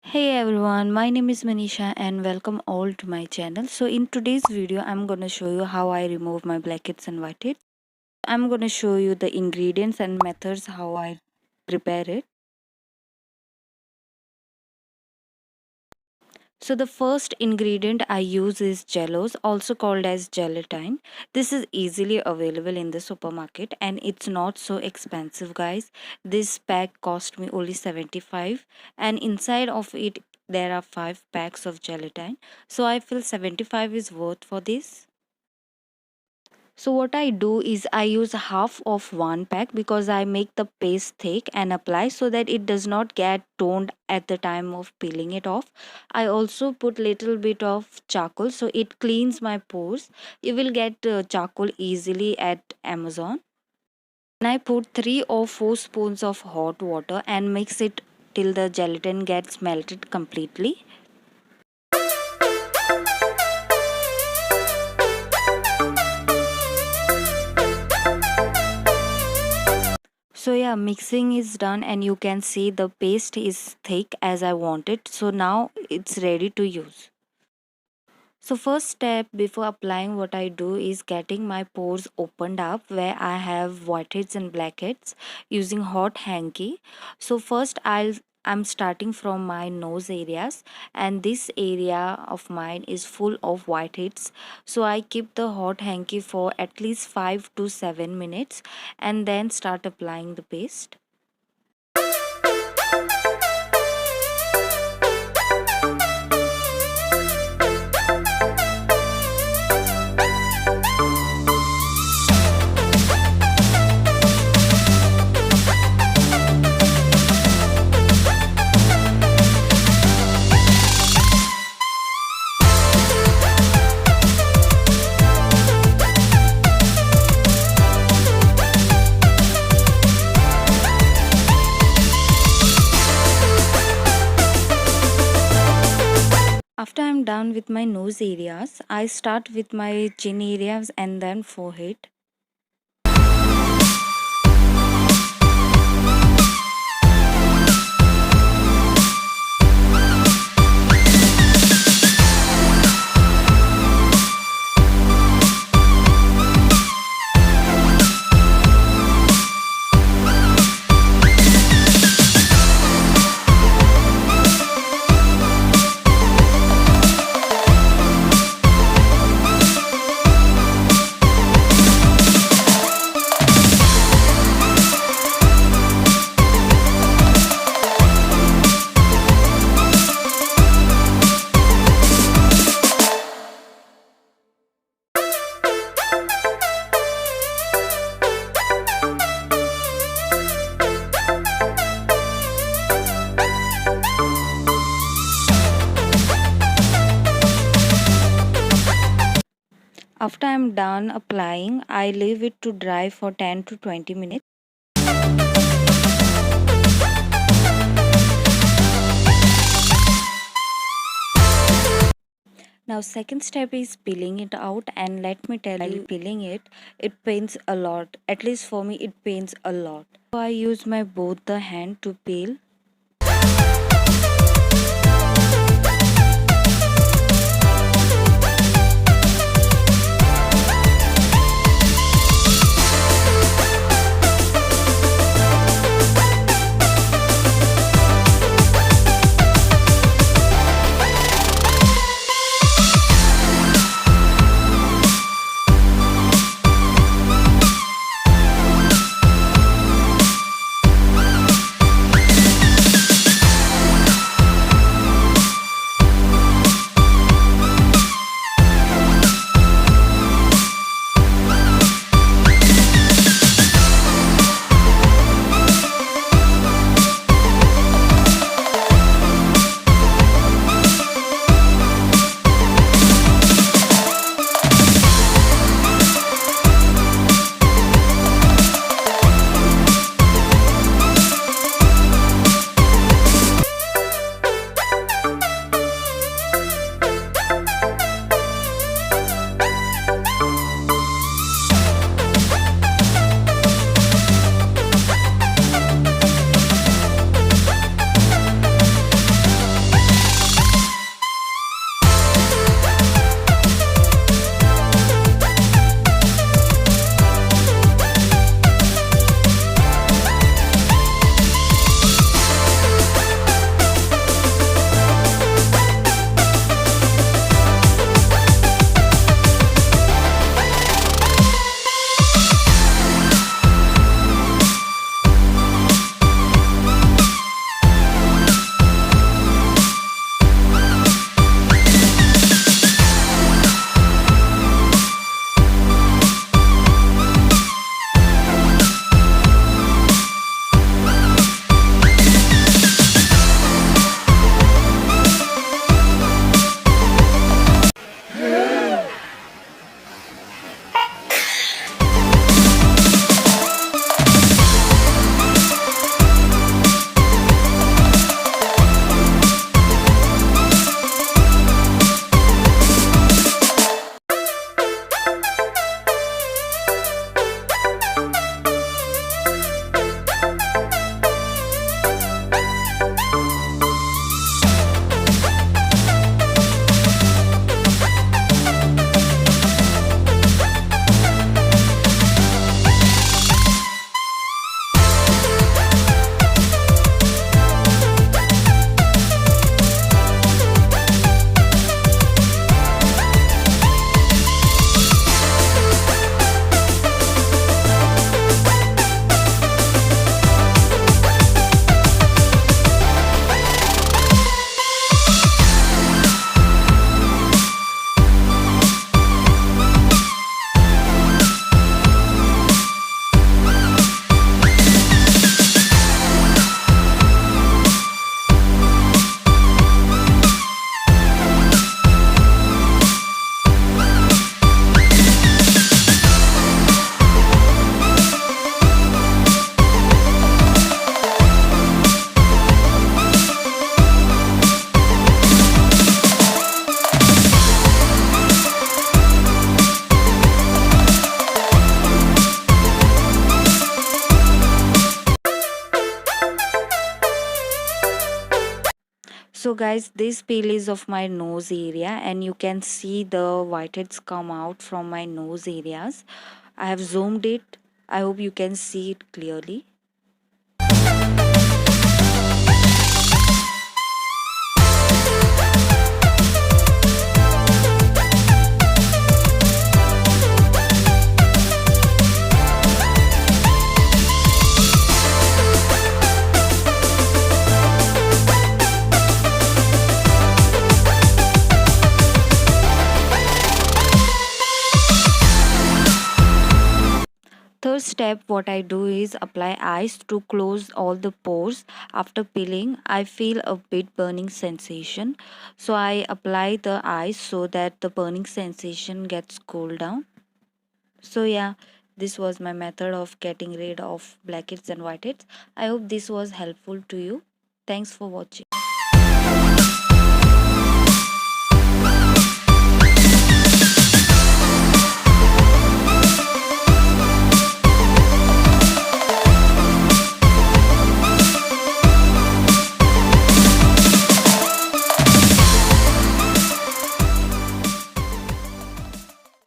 Hey everyone, my name is Manisha and welcome all to my channel. So in today's video, I'm gonna show you how I remove my blackheads and whiteheads. I'm gonna show you the ingredients and methods how I prepare it. So the first ingredient I use is gellose, also called as gelatin. This is easily available in the supermarket and it's not so expensive, guys. This pack cost me only 75 and inside of it there are 5 packs of gelatin. So I feel 75 is worth for this. So what I do is I use half of one pack because I make the paste thick and apply so that it does not get toned at the time of peeling it off. I also put little bit of charcoal so it cleans my pores. You will get charcoal easily at Amazon. And I put 3 or 4 spoons of hot water and mix it till the gelatin gets melted completely. So yeah, mixing is done and you can see the paste is thick as I want it. So now it's ready to use. So first step before applying what I do is getting my pores opened up where I have whiteheads and blackheads using hot hanky. So first I'm starting from my nose areas and this area of mine is full of whiteheads. So I keep the hot hanky for at least 5 to 7 minutes and then start applying the paste. After I'm done with my nose areas, I start with my chin areas and then forehead. After I'm done applying, I leave it to dry for 10 to 20 minutes. Now second step is peeling it out and let me tell you peeling it pains a lot. At least for me it pains a lot. So I use my both the hand to peel. So guys, this peel is of my nose area, and you can see the whiteheads come out from my nose areas. I have zoomed it. I hope you can see it clearly. Third step, what I do is apply ice to close all the pores. After peeling, I feel a bit burning sensation. So I apply the ice so that the burning sensation gets cooled down. So yeah, this was my method of getting rid of blackheads and whiteheads. I hope this was helpful to you. Thanks for watching.